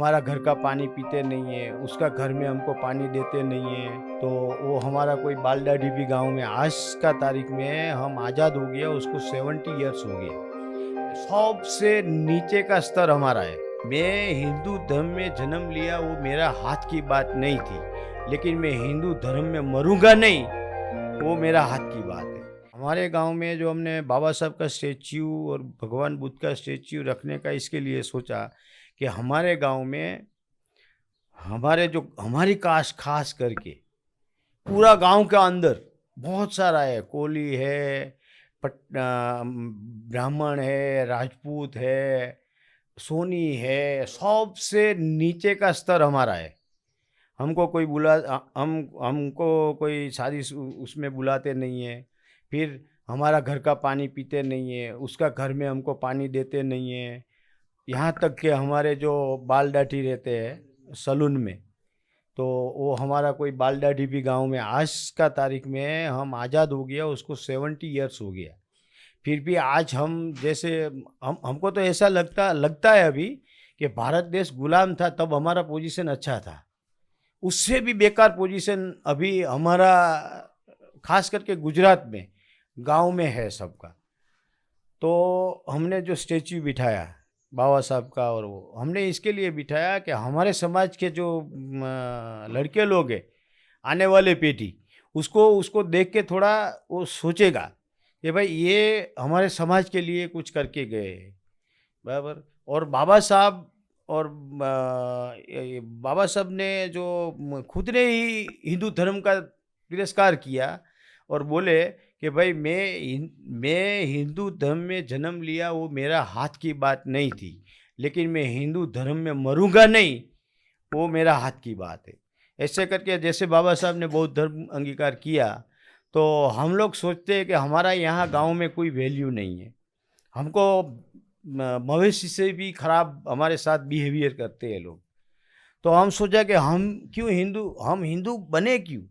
हमारा घर का पानी पीते नहीं है, उसका घर में हमको पानी देते नहीं है। तो वो हमारा कोई बाल दाढ़ी भी गाँव में आज का तारीख में हम आज़ाद हो गया, उसको 70 इयर्स हो गया। सबसे नीचे का स्तर हमारा है। मैं हिंदू धर्म में जन्म लिया, वो मेरा हाथ की बात नहीं थी, लेकिन मैं हिंदू धर्म में मरूँगा नहीं, वो मेरा हाथ की बात है। हमारे गाँव में जो हमने बाबा साहब का स्टैच्यू और भगवान बुद्ध का स्टैच्यू रखने का इसके लिए सोचा कि हमारे गाँव में हमारे जो हमारी कास्ट खास करके पूरा गाँव के अंदर बहुत सारा है, कोली है, ब्राह्मण है, राजपूत है, सोनी है, सबसे नीचे का स्तर हमारा है। हमको कोई हमको कोई शादी उसमें बुलाते नहीं है। फिर हमारा घर का पानी पीते नहीं है, उसका घर में हमको पानी देते नहीं है। यहाँ तक कि हमारे जो बाल दाढ़ी रहते हैं सलून में, तो वो हमारा कोई बाल दाढ़ी भी गाँव में आज का तारीख में हम आज़ाद हो गया, उसको 70 इयर्स हो गया। फिर भी आज हम जैसे हम हमको तो ऐसा लगता लगता है अभी कि भारत देश गुलाम था तब हमारा पोजीशन अच्छा था। उससे भी बेकार पोजीशन अभी हमारा खास करके गुजरात में गाँव में है सबका। तो हमने जो स्टैच्यू बिठाया बाबा साहब का, और वो हमने इसके लिए बिठाया कि हमारे समाज के जो लड़के लोग हैं, आने वाले पीढ़ी, उसको उसको देख के थोड़ा वो सोचेगा कि भाई ये हमारे समाज के लिए कुछ करके गए, बराबर। और बाबा साहब और ये बाबा साहब ने जो खुद ने ही हिंदू धर्म का तिरस्कार किया और बोले कि भाई मैं हिंदू धर्म में जन्म लिया, वो मेरा हाथ की बात नहीं थी, लेकिन मैं हिंदू धर्म में मरूंगा नहीं, वो मेरा हाथ की बात है। ऐसे करके जैसे बाबा साहब ने बौद्ध धर्म अंगीकार किया, तो हम लोग सोचते हैं कि हमारा यहाँ गांव में कोई वैल्यू नहीं है, हमको मवेशी से भी खराब हमारे साथ बिहेवियर करते हैं लोग। तो हम सोचा कि हम हिंदू बने क्यों?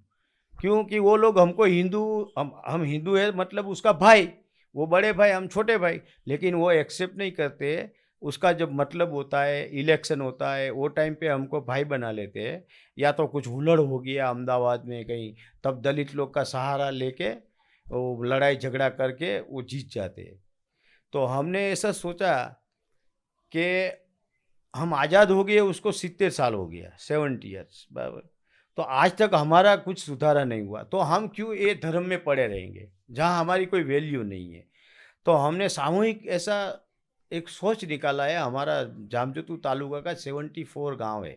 क्योंकि वो लोग हमको हिंदू, हम हिंदू है मतलब उसका भाई, वो बड़े भाई हम छोटे भाई, लेकिन वो एक्सेप्ट नहीं करते। उसका जब मतलब होता है, इलेक्शन होता है, वो टाइम पे हमको भाई बना लेते हैं। या तो कुछ हुल्लड़ हो गया अहमदाबाद में कहीं, तब दलित लोग का सहारा लेके वो लड़ाई झगड़ा करके वो जीत जाते हैं। तो हमने ऐसा सोचा कि हम आज़ाद हो गए, उसको 70 साल हो गया, 70 ईयर्स, बराबर। तो आज तक हमारा कुछ सुधारा नहीं हुआ, तो हम क्यों ये धर्म में पड़े रहेंगे जहाँ हमारी कोई वैल्यू नहीं है। तो हमने सामूहिक ऐसा एक सोच निकाला है। हमारा जामजोतू तालुका का 74 गांव है,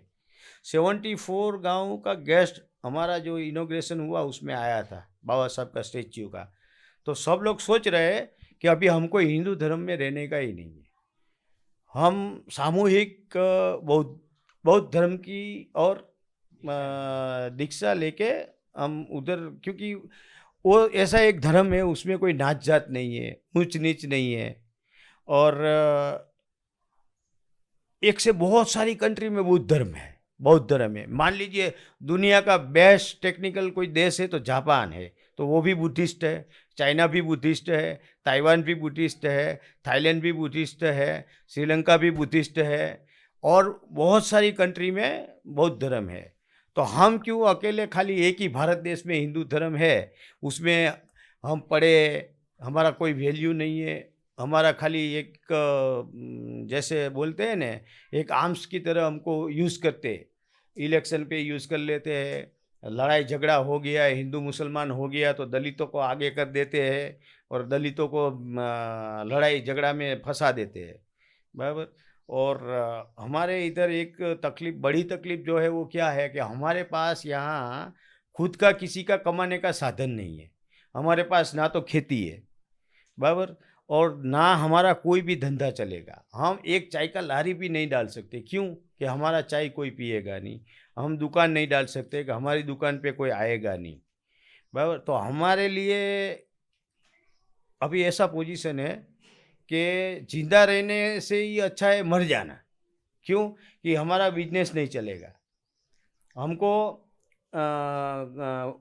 74 गांव का गेस्ट हमारा जो इनॉग्रेशन हुआ उसमें आया था, बाबा साहब का स्टेच्यू का। तो सब लोग सोच रहे हैं कि अभी हमको हिंदू धर्म में रहने का ही नहीं है, हम सामूहिक बौद्ध बौद्ध धर्म की और दीक्षा लेके हम उधर, क्योंकि वो ऐसा एक धर्म है उसमें कोई नाच जात नहीं है, ऊंच नीच नहीं है। और एक से बहुत सारी कंट्री में बौद्ध धर्म है, बौद्ध धर्म है। मान लीजिए दुनिया का बेस्ट टेक्निकल कोई देश है तो जापान है, तो वो भी बुद्धिस्ट है। चाइना भी बुद्धिस्ट है, ताइवान भी बुद्धिस्ट है, थाईलैंड भी बुद्धिस्ट है, श्रीलंका भी बुद्धिस्ट है, और बहुत सारी कंट्री में बौद्ध धर्म है। तो हम क्यों अकेले खाली एक ही भारत देश में हिंदू धर्म है, उसमें हम पढ़े, हमारा कोई वैल्यू नहीं है। हमारा खाली एक जैसे बोलते हैं ना, एक आर्म्स की तरह हमको यूज़ करते, इलेक्शन पे यूज़ कर लेते हैं। लड़ाई झगड़ा हो गया, हिंदू मुसलमान हो गया, तो दलितों को आगे कर देते हैं और दलितों को लड़ाई झगड़ा में फंसा देते हैं, बराबर। और हमारे इधर एक तकलीफ, बड़ी तकलीफ जो है वो क्या है कि हमारे पास यहाँ खुद का किसी का कमाने का साधन नहीं है। हमारे पास ना तो खेती है, बराबर, और ना हमारा कोई भी धंधा चलेगा। हम एक चाय का लारी भी नहीं डाल सकते, क्यों? कि हमारा चाय कोई पिएगा नहीं। हम दुकान नहीं डाल सकते कि हमारी दुकान पे कोई आएगा नहीं, बराबर। तो हमारे लिए अभी ऐसा पोजीशन है कि जिंदा रहने से ही अच्छा है मर जाना। क्यों? कि हमारा बिजनेस नहीं चलेगा, हमको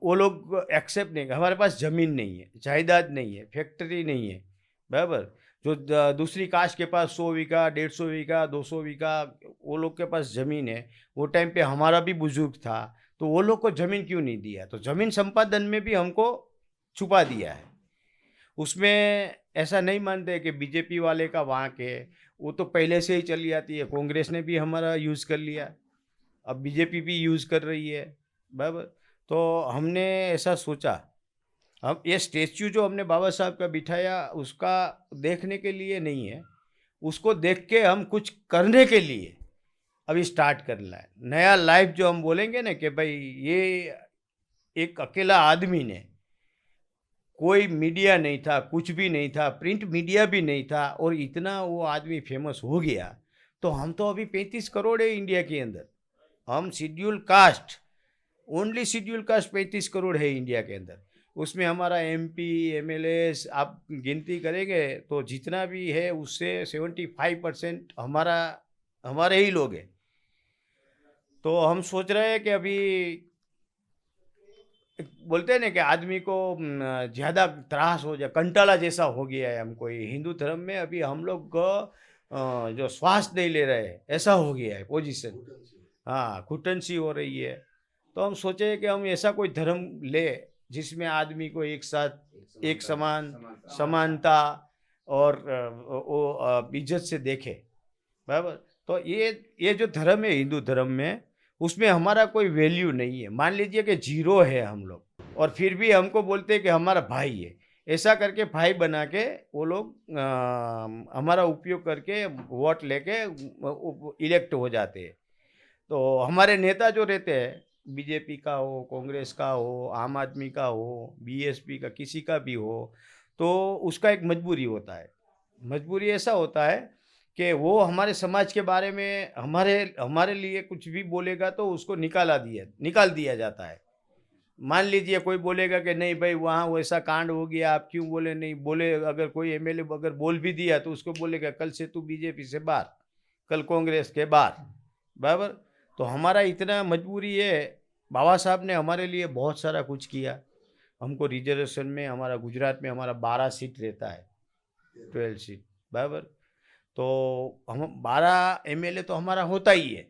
वो लोग एक्सेप्ट नहीं, हमारे पास ज़मीन नहीं है, जायदाद नहीं है, फैक्ट्री नहीं है, बराबर। जो दूसरी कास्ट के पास 100 बीघा, 150 बीघा, 200 बीघा वो लोग के पास ज़मीन है, वो टाइम पे हमारा भी बुजुर्ग था, तो वो लोग को ज़मीन क्यों नहीं दिया? तो ज़मीन संपादन में भी हमको छुपा दिया है। उसमें ऐसा नहीं मानते कि बीजेपी वाले का वांक है, वो तो पहले से ही चली आती है, कांग्रेस ने भी हमारा यूज़ कर लिया, अब बीजेपी भी यूज़ कर रही है, बराबर? तो हमने ऐसा सोचा, अब ये स्टैच्यू जो हमने बाबा साहब का बिठाया उसका देखने के लिए नहीं है, उसको देख के हम कुछ करने के लिए अभी स्टार्ट करना है। नया लाइफ जो हम बोलेंगे ना कि भाई ये एक अकेला आदमी ने, कोई मीडिया नहीं था, कुछ भी नहीं था, प्रिंट मीडिया भी नहीं था और इतना वो आदमी फेमस हो गया। तो हम तो अभी 35 करोड़ है इंडिया के अंदर, हम schedule caste, only schedule caste 35 crore है इंडिया के अंदर। उसमें हमारा एमपी, एमएलएस आप गिनती करेंगे तो जितना भी है उससे 75% हमारे ही लोग हैं। तो हम सोच रहे हैं कि अभी बोलते हैं ना कि आदमी को ज़्यादा त्रास हो जाए, कंटाला जैसा हो गया है हमको ये हिंदू धर्म में। अभी हम लोग को जो श्वास नहीं ले रहे हैं, ऐसा हो गया है पोजीशन। हाँ, घुटन सी हो रही है। तो हम सोचे कि हम ऐसा कोई धर्म ले जिसमें आदमी को एक साथ, एक समान, समानता और वो इज्जत से देखे, बराबर? तो ये जो धर्म है हिंदू धर्म में, उसमें हमारा कोई वैल्यू नहीं है। मान लीजिए कि जीरो है हम लोग और फिर भी हमको बोलते हैं कि हमारा भाई है। ऐसा करके भाई बना के वो लोग हमारा उपयोग करके वोट लेके इलेक्ट हो जाते हैं। तो हमारे नेता जो रहते हैं, बीजेपी का हो, कांग्रेस का हो, आम आदमी का हो, बीएसपी का, किसी का भी हो, तो उसका एक मजबूरी होता है। मजबूरी ऐसा होता है कि वो हमारे समाज के बारे में हमारे हमारे लिए कुछ भी बोलेगा तो उसको निकाल दिया जाता है। मान लीजिए कोई बोलेगा कि नहीं भाई वहाँ वैसा कांड हो गया, आप क्यों बोले? नहीं बोले, अगर कोई एमएलए अगर बोल भी दिया तो उसको बोलेगा कल से तू बीजेपी से बाहर, कल कांग्रेस के बाहर, बराबर? तो हमारा इतना मजबूरी है। बाबा साहब ने हमारे लिए बहुत सारा कुछ किया। हमको रिजर्वेशन में, हमारा गुजरात में हमारा 12 सीट रहता है, 12 सीट, बराबर? तो हम 12 एमएलए तो हमारा होता ही है।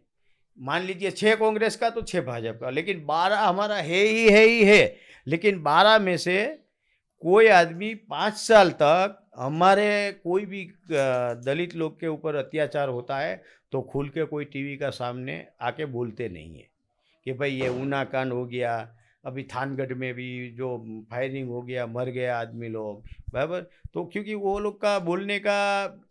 मान लीजिए 6 कांग्रेस का तो 6 भाजपा का, लेकिन 12 हमारा है ही है। लेकिन 12 में से कोई आदमी 5 साल तक हमारे कोई भी दलित लोग के ऊपर अत्याचार होता है तो खुल के कोई टीवी का सामने आके बोलते नहीं है कि भाई ये ऊना कांड हो गया, अभी थानगढ़ में भी जो फायरिंग हो गया, मर गया आदमी लोग, बराबर? तो क्योंकि वो लोग का बोलने का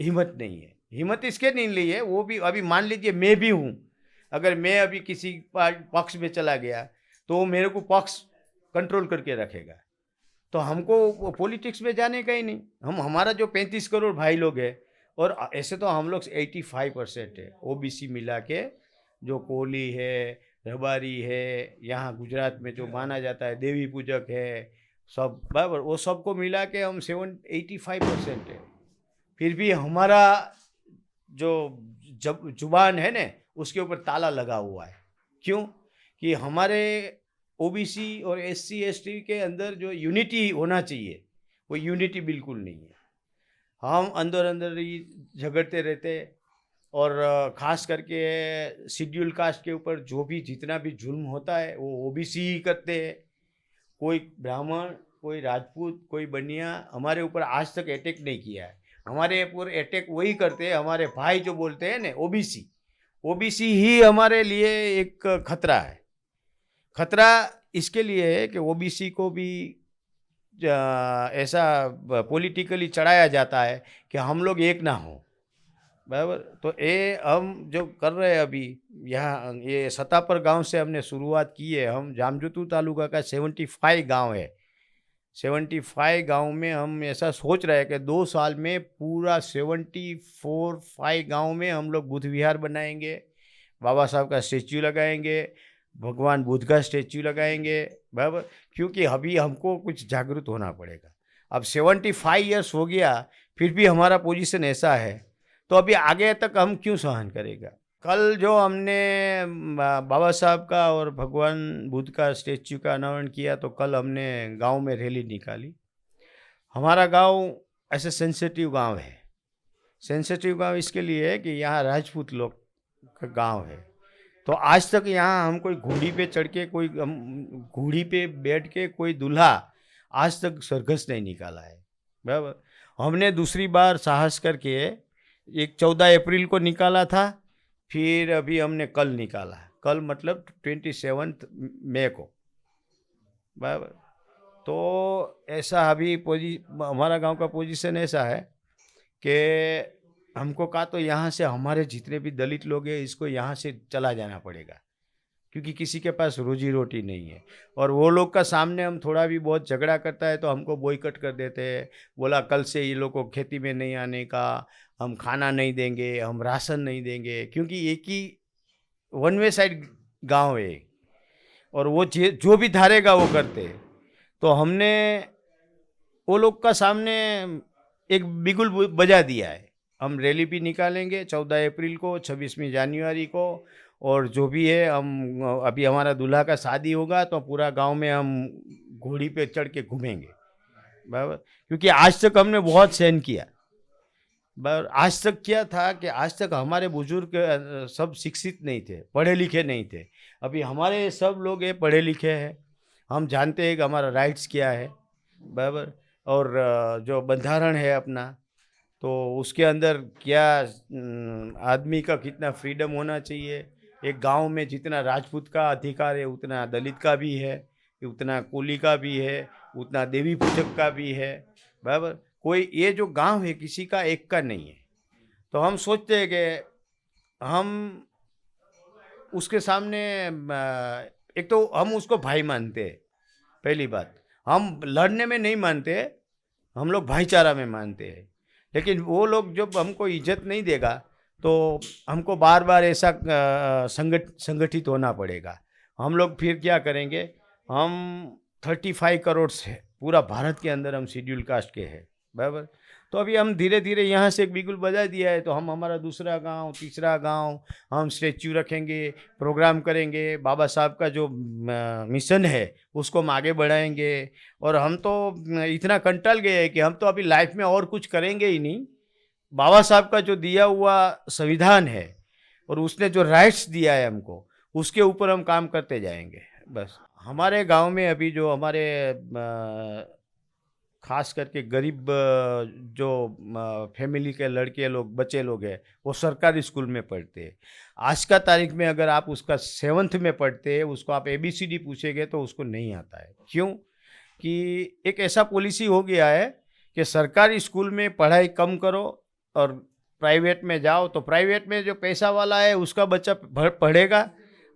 हिम्मत नहीं है। हिम्मत इसके नहीं ली है, वो भी अभी मान लीजिए मैं भी हूँ, अगर मैं अभी किसी पक्ष में चला गया तो वो मेरे को पक्ष कंट्रोल करके रखेगा। तो हमको पॉलिटिक्स में जाने का ही नहीं। हम हमारा जो 35 करोड़ भाई लोग हैं, और ऐसे तो हम लोग 85% है ओबीसी मिला के, जो कोली है, रबारी है, यहाँ गुजरात में जो माना जाता है देवी पूजक है, सब बराबर, वो सबको मिला के हम 85% है। फिर भी हमारा जो जब जुबान है ना, उसके ऊपर ताला लगा हुआ है। क्यों? कि हमारे ओबीसी और एससी एसटी के अंदर जो यूनिटी होना चाहिए, वो यूनिटी बिल्कुल नहीं है। हम अंदर अंदर ही झगड़ते रहते हैं। और ख़ास करके शेड्यूल कास्ट के ऊपर जो भी जितना भी जुल्म होता है वो ओबीसी ही करते हैं। कोई ब्राह्मण, कोई राजपूत, कोई बनिया हमारे ऊपर आज तक अटैक नहीं किया है। हमारे ऊपर अटैक वही करते हैं हमारे भाई जो बोलते हैं ना, ओबीसी। ओबीसी ही हमारे लिए एक खतरा है। खतरा इसके लिए है कि ओबीसी को भी ऐसा पॉलिटिकली चढ़ाया जाता है कि हम लोग एक ना हो, बराबर? तो ये हम जो कर रहे हैं अभी, यहाँ ये सतापर गांव से हमने शुरुआत की है। हम जामजोतू तालुका का 75 गांव है। 75 गांव में हम ऐसा सोच रहे हैं कि 2 साल में पूरा 74 गांव में हम लोग बुद्ध विहार बनाएंगे, बाबा साहब का स्टेच्यू लगाएंगे, भगवान बुद्ध का स्टेच्यू लगाएंगे, बराबर? क्योंकि अभी हमको कुछ जागरूक होना पड़ेगा। अब 75 ईयर्स हो गया, फिर भी हमारा पोजीशन ऐसा है, तो अभी आगे तक हम क्यों सहन करेगा? कल जो हमने बाबा साहब का और भगवान बुद्ध का स्टेच्यू का अनावरण किया, तो कल हमने गांव में रैली निकाली। हमारा गांव ऐसे सेंसिटिव गांव है। सेंसिटिव गांव इसके लिए है कि यहाँ राजपूत लोग का गांव है। तो आज तक यहाँ हम कोई घोड़ी पे चढ़ के कोई घोड़ी पे बैठ के कोई दूल्हा आज तक सरघस नहीं निकाला है। बराबर। हमने दूसरी बार साहस करके एक 14 अप्रैल को निकाला था, फिर अभी हमने कल निकाला। कल मतलब 27 मई को। बराबर। तो ऐसा अभी हमारा गांव का पोजीशन ऐसा है कि हमको कहा तो यहाँ से हमारे जितने भी दलित लोग हैं इसको यहाँ से चला जाना पड़ेगा, क्योंकि किसी के पास रोजी रोटी नहीं है। और वो लोग का सामने हम थोड़ा भी बहुत झगड़ा करता है तो हमको बॉयकट कर देते हैं। बोला कल से ये लोग को खेती में नहीं आने का, हम खाना नहीं देंगे, हम राशन नहीं देंगे, क्योंकि एक ही वन वे साइड गांव है और वो जो भी धारेगा वो करते। तो हमने वो लोग का सामने एक बिगुल बजा दिया है। हम रैली भी निकालेंगे 14 अप्रैल को, 26वीं जनवरी को, और जो भी है हम अभी हमारा दूल्हा का शादी होगा तो पूरा गांव में हम घोड़ी पे चढ़ के घूमेंगे। बराबर। क्योंकि आज तक हमने बहुत सहन किया। बराबर। आज तक क्या था कि आज तक हमारे बुजुर्ग सब शिक्षित नहीं थे, पढ़े लिखे नहीं थे। अभी हमारे सब लोग ये पढ़े लिखे हैं, हम जानते हैं कि हमारा राइट्स क्या है। बराबर। और जो बंधारण है अपना, तो उसके अंदर क्या आदमी का कितना फ्रीडम होना चाहिए। एक गांव में जितना राजपूत का अधिकार है उतना दलित का भी है, उतना कोली का भी है, उतना देवी पूजक का भी है। बराबर। कोई ये जो गांव है किसी का एक का नहीं है। तो हम सोचते हैं कि हम उसके सामने एक तो हम उसको भाई मानते हैं। पहली बात, हम लड़ने में नहीं मानते, हम लोग भाईचारा में मानते हैं। लेकिन वो लोग जब हमको इज्जत नहीं देगा तो हमको बार बार ऐसा संगठित होना पड़ेगा। हम लोग फिर क्या करेंगे, हम 35 करोड़ से पूरा भारत के अंदर हम शेड्यूल कास्ट के हैं। बराबर। तो अभी हम धीरे धीरे यहाँ से एक बिगुल बजा दिया है तो हम हमारा दूसरा गांव, तीसरा गांव हम स्टैच्यू रखेंगे, प्रोग्राम करेंगे, बाबा साहब का जो मिशन है उसको हम आगे बढ़ाएंगे। और हम तो इतना कंटल गए हैं कि हम तो अभी लाइफ में और कुछ करेंगे ही नहीं। बाबा साहब का जो दिया हुआ संविधान है और उसने जो राइट्स दिया है हमको, उसके ऊपर हम काम करते जाएंगे। बस हमारे गांव में अभी जो हमारे खास करके गरीब जो फैमिली के लड़के लोग, बच्चे लोग हैं, वो सरकारी स्कूल में पढ़ते हैं। आज का तारीख में अगर आप उसका 7th में पढ़ते हैं, उसको आप ABCD पूछेंगे तो उसको नहीं आता है। क्यों? कि एक ऐसा पॉलिसी हो गया है कि सरकारी स्कूल में पढ़ाई कम करो और प्राइवेट में जाओ। तो प्राइवेट में जो पैसा वाला है उसका बच्चा पढ़ेगा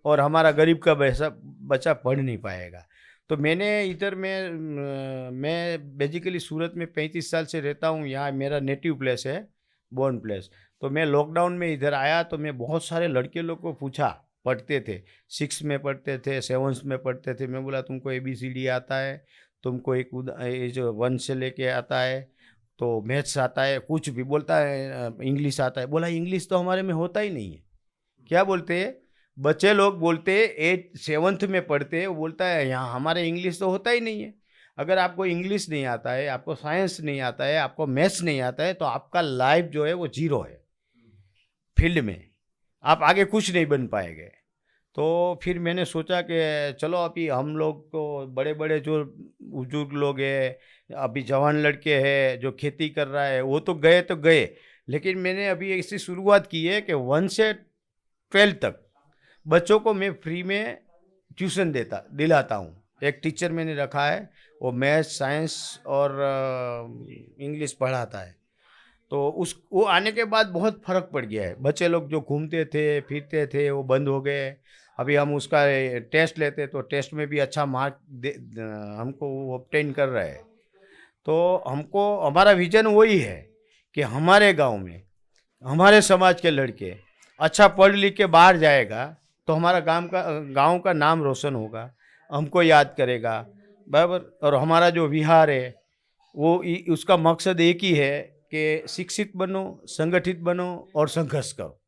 और हमारा गरीब का बच्चा पढ़ नहीं पाएगा। तो मैंने इधर मैं बेसिकली सूरत में 35 साल से रहता हूँ। यहाँ मेरा नेटिव प्लेस है, बोर्न प्लेस। तो मैं लॉकडाउन में इधर आया तो मैं बहुत सारे लड़के लोग को पूछा, पढ़ते थे, 6 में पढ़ते थे, 7 में पढ़ते थे। मैं बोला तुमको ABCD आता है, तुमको एक ये जो 1 से लेके आता है, तो मैथ्स आता है, कुछ भी बोलता है, इंग्लिश आता है। बोला इंग्लिश तो हमारे में होता ही नहीं है। क्या बोलते हैं बच्चे लोग, बोलते 7th में पढ़ते हैं, वो बोलता है यहाँ हमारे इंग्लिश तो होता ही नहीं है। अगर आपको इंग्लिश नहीं आता है, आपको साइंस नहीं आता है, आपको मैथ्स नहीं आता है, तो आपका लाइफ जो है वो जीरो है फील्ड में, आप आगे कुछ नहीं बन पाएंगे। तो फिर मैंने सोचा कि चलो अभी हम लोग को बड़े बड़े जो बुजुर्ग लोग हैं, अभी जवान लड़के हैं जो खेती कर रहा है, वो तो गए, लेकिन मैंने अभी ऐसी शुरुआत की है कि 1 से 12 तक बच्चों को मैं फ्री में ट्यूशन दिलाता हूँ। एक टीचर मैंने रखा है, वो मैथ्स, साइंस और इंग्लिश पढ़ाता है। तो वो आने के बाद बहुत फ़र्क पड़ गया है। बच्चे लोग जो घूमते थे, फिरते थे, वो बंद हो गए। अभी हम उसका टेस्ट लेते तो टेस्ट में भी अच्छा मार्क हमको ऑब्टेन कर रहा है। तो हमको हमारा विजन वही है कि हमारे गांव में हमारे समाज के लड़के अच्छा पढ़ लिख के बाहर जाएगा तो हमारा गांव का नाम रोशन होगा, हमको याद करेगा। बराबर। और हमारा जो विहार है वो उसका मकसद एक ही है कि शिक्षित बनो, संगठित बनो और संघर्ष करो।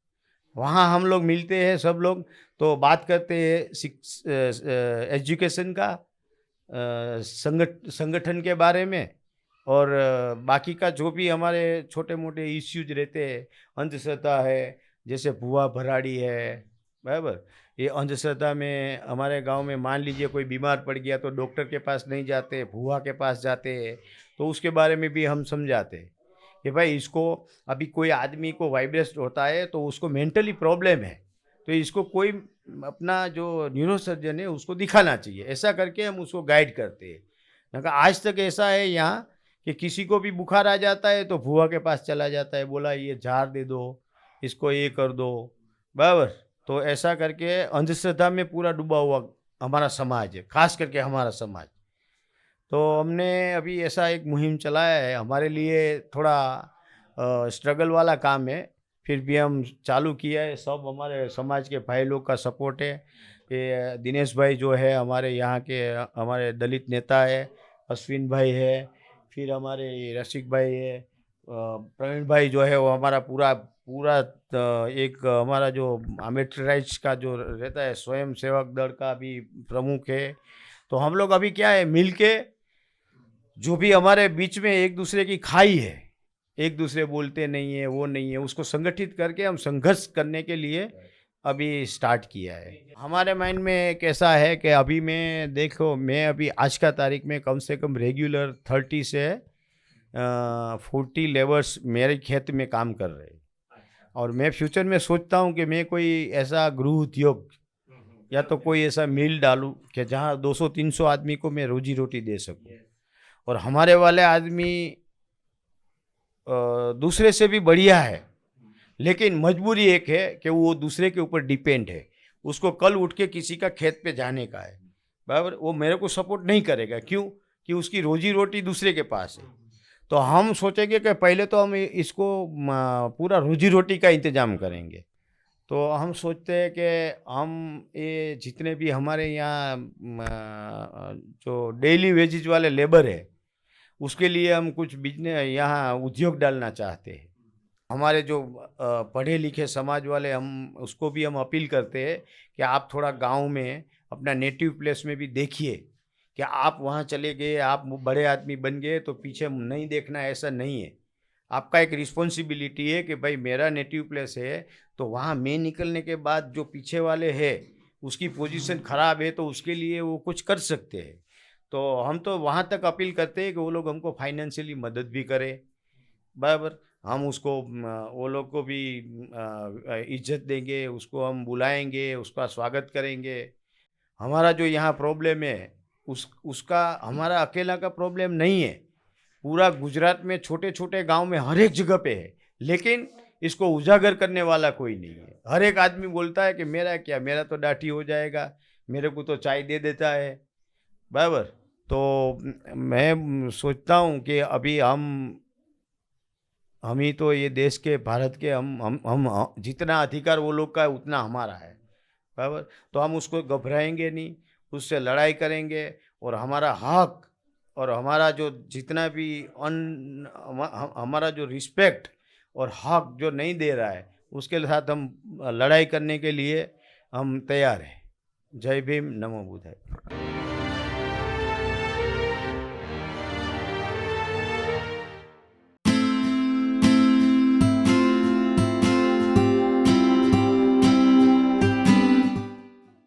वहाँ हम लोग मिलते हैं सब लोग, तो बात करते हैं एजुकेशन का, संगठन के बारे में और बाकी का जो भी हमारे छोटे मोटे इश्यूज रहते हैं, अंधश्रद्धा है, जैसे भुआ भराड़ी है, बराबर। ये अंधश्रद्धा में हमारे गांव में मान लीजिए कोई बीमार पड़ गया तो डॉक्टर के पास नहीं जाते, भुआ के पास जाते हैं। तो उसके बारे में भी हम समझाते हैं कि भाई इसको, अभी कोई आदमी को वाइब्रेशन होता है तो उसको मेंटली प्रॉब्लम है, तो इसको कोई अपना जो न्यूरोसर्जन है उसको दिखाना चाहिए। ऐसा करके हम उसको गाइड करते हैं। नका आज तक ऐसा है यहाँ कि किसी को भी बुखार आ जाता है तो भुआ के पास चला जाता है, बोला ये झाड़ दे दो, इसको ये कर दो, बराबर। तो ऐसा करके अंधश्रद्धा में पूरा डूबा हुआ हमारा समाज है, खास करके हमारा समाज। तो हमने अभी ऐसा एक मुहिम चलाया है, हमारे लिए थोड़ा स्ट्रगल वाला काम है, फिर भी हम चालू किया है। सब हमारे समाज के भाई लोग का सपोर्ट है। ये दिनेश भाई जो है हमारे यहाँ के, हमारे दलित नेता है, अश्विन भाई है, फिर हमारे ये रसिक भाई है, प्रवीण भाई जो है वो हमारा पूरा पूरा एक हमारा जो अम्बेडकर राइट्स का जो रहता है स्वयं सेवक दल का भी प्रमुख है। तो हम लोग अभी क्या है, मिल के जो भी हमारे बीच में एक दूसरे की खाई है, एक दूसरे बोलते नहीं है, वो नहीं है, उसको संगठित करके हम संघर्ष करने के लिए अभी स्टार्ट किया है। हमारे माइंड में एक ऐसा है कि अभी मैं देखो, मैं अभी आज का तारीख में कम से कम रेगुलर 30 से 40 लेबर्स मेरे खेत में काम कर रहे हैं। और मैं फ्यूचर में सोचता हूँ कि मैं कोई ऐसा गृह उद्योग या तो कोई ऐसा मिल डालूं कि जहाँ 200-300 आदमी को मैं रोजी रोटी दे सकूं। और हमारे वाले आदमी दूसरे से भी बढ़िया है, लेकिन मजबूरी एक है कि वो दूसरे के ऊपर डिपेंड है। उसको कल उठ के किसी का खेत पे जाने का है, बराबर। वो मेरे को सपोर्ट नहीं करेगा, क्यों? कि उसकी रोजी रोटी दूसरे के पास है। तो हम सोचेंगे कि पहले तो हम इसको पूरा रोजी रोटी का इंतजाम करेंगे। तो हम सोचते हैं कि हम ये जितने भी हमारे यहाँ जो डेली वेजेज वाले लेबर है, उसके लिए हम कुछ बिजनेस यहाँ उद्योग डालना चाहते हैं। हमारे जो पढ़े लिखे समाज वाले, हम उसको भी हम अपील करते हैं कि आप थोड़ा गांव में अपना नेटिव प्लेस में भी देखिए कि आप वहाँ चले गए, आप बड़े आदमी बन गए तो पीछे नहीं देखना, ऐसा नहीं है। आपका एक रिस्पॉन्सिबिलिटी है कि भाई मेरा नेटिव प्लेस है, तो वहाँ मैं निकलने के बाद जो पीछे वाले हैं उसकी पोजीशन ख़राब है तो उसके लिए वो कुछ कर सकते हैं। तो हम तो वहाँ तक अपील करते हैं कि वो लोग हमको फाइनेंशियली मदद भी करें, बराबर। हम उसको वो लोग को भी इज्जत देंगे, उसको हम बुलाएंगे, उसका स्वागत करेंगे। हमारा जो यहाँ प्रॉब्लम है उसका हमारा अकेला का प्रॉब्लम नहीं है, पूरा गुजरात में छोटे छोटे गांव में हर एक जगह पे है, लेकिन इसको उजागर करने वाला कोई नहीं है। हर एक आदमी बोलता है कि मेरा क्या, मेरा तो डाठी हो जाएगा, मेरे को तो चाय दे देता है, बराबर। तो मैं सोचता हूँ कि अभी हम ही तो ये देश के, भारत के, हम जितना अधिकार वो लोग का है उतना हमारा है, बराबर। तो हम उसको घबराएंगे नहीं, उससे लड़ाई करेंगे। और हमारा हक और हमारा जो जितना भी हमारा जो रिस्पेक्ट और हक जो नहीं दे रहा है उसके साथ हम लड़ाई करने के लिए हम तैयार हैं। जय भीम, नमो बुद्धाय।